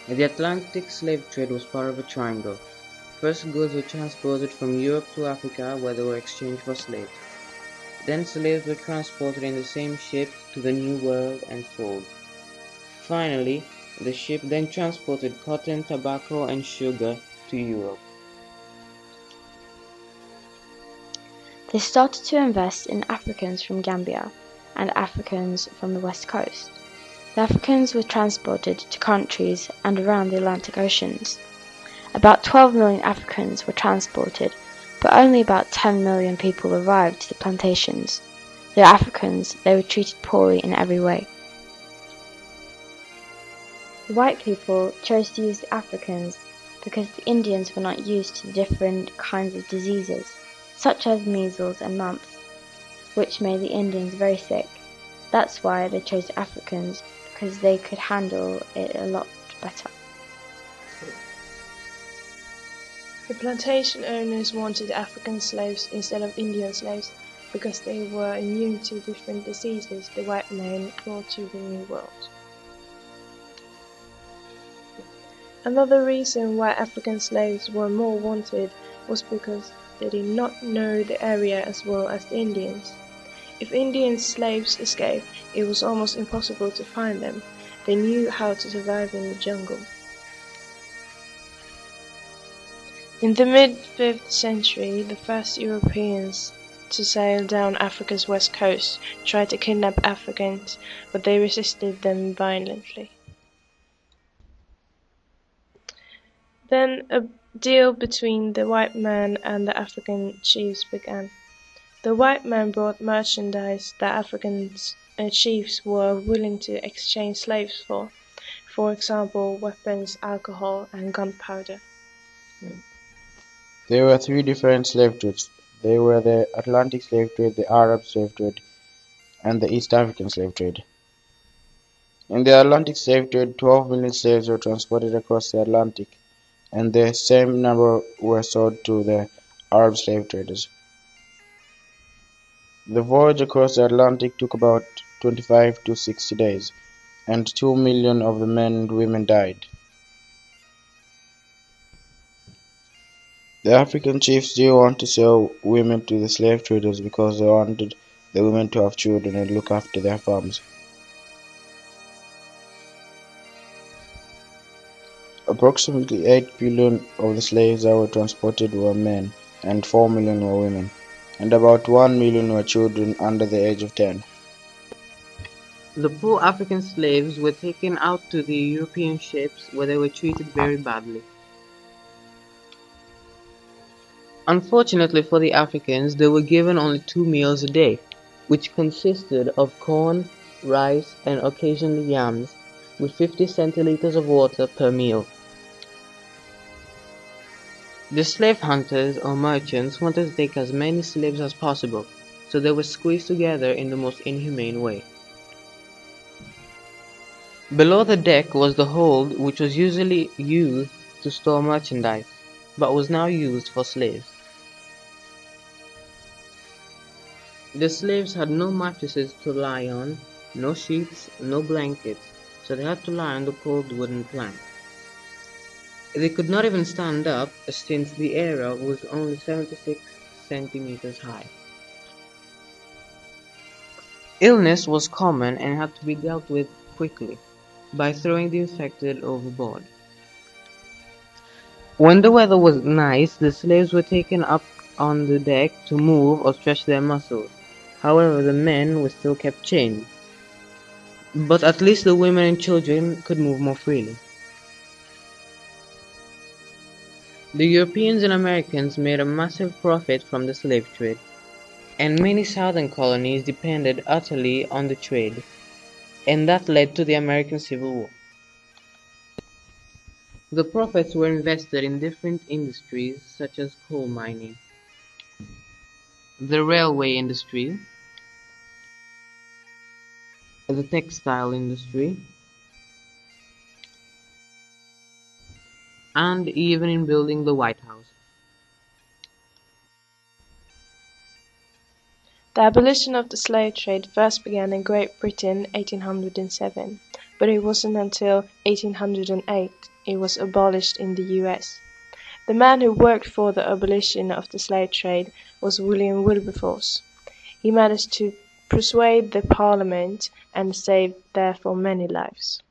The Atlantic slave trade was part of a triangle. First, goods were transported from Europe to Africa, where they were exchanged for slaves. Then slaves were transported in the same ships to the New World and sold. Finally, the ship then transported cotton, tobacco, and sugar to Europe. They started to invest in Africans from Gambia and Africans from the west coast. The Africans were transported to countries and around the Atlantic Oceans. About 12 million Africans were transported, but only about 10 million people arrived to the plantations. The Africans, they were treated poorly in every way. The white people chose to use the Africans because the Indians were not used to the different kinds of diseases, such as measles and mumps, which made the Indians very sick. That's why they chose the Africans, because they could handle it a lot better. The plantation owners wanted African slaves instead of Indian slaves because they were immune to different diseases the white men brought to the New World. Another reason why African slaves were more wanted was because they did not know the area as well as the Indians. If Indian slaves escaped, it was almost impossible to find them. They knew how to survive in the jungle. In the mid-5th century, the first Europeans to sail down Africa's west coast tried to kidnap Africans, but they resisted them violently. Then a deal between the white man and the African chiefs began. The white man brought merchandise that African chiefs were willing to exchange slaves for example, weapons, alcohol, and gunpowder. There were three different slave trades. They were the Atlantic slave trade, the Arab slave trade, and the East African slave trade. In the Atlantic slave trade, 12 million slaves were transported across the Atlantic, and the same number were sold to the Arab slave traders. The voyage across the Atlantic took about 25 to 60 days, and 2 million of the men and women died. The African chiefs didn't want to sell women to the slave traders because they wanted the women to have children and look after their farms. Approximately 8 billion of the slaves that were transported were men, and 4 million were women, and about 1 million were children under the age of 10. The poor African slaves were taken out to the European ships where they were treated very badly. Unfortunately for the Africans, they were given only 2 meals a day, which consisted of corn, rice, and occasionally yams, with 50 centiliters of water per meal. The slave hunters or merchants wanted to take as many slaves as possible, so they were squeezed together in the most inhumane way. Below the deck was the hold, which was usually used to store merchandise, but was now used for slaves. The slaves had no mattresses to lie on, no sheets, no blankets, so they had to lie on the cold wooden plank. They could not even stand up, since the area was only 76 centimeters high. Illness was common and had to be dealt with quickly, by throwing the infected overboard. When the weather was nice, the slaves were taken up on the deck to move or stretch their muscles. However, the men were still kept chained. But at least the women and children could move more freely. The Europeans and Americans made a massive profit from the slave trade, and many southern colonies depended utterly on the trade, and that led to the American Civil War. The profits were invested in different industries such as coal mining, the railway industry, the textile industry, and even in building the White House. The abolition of the slave trade first began in Great Britain 1807. but it wasn't until 1808 it was abolished in the US. The man who worked for the abolition of the slave trade was William Wilberforce. He managed to persuade the Parliament and saved therefore many lives.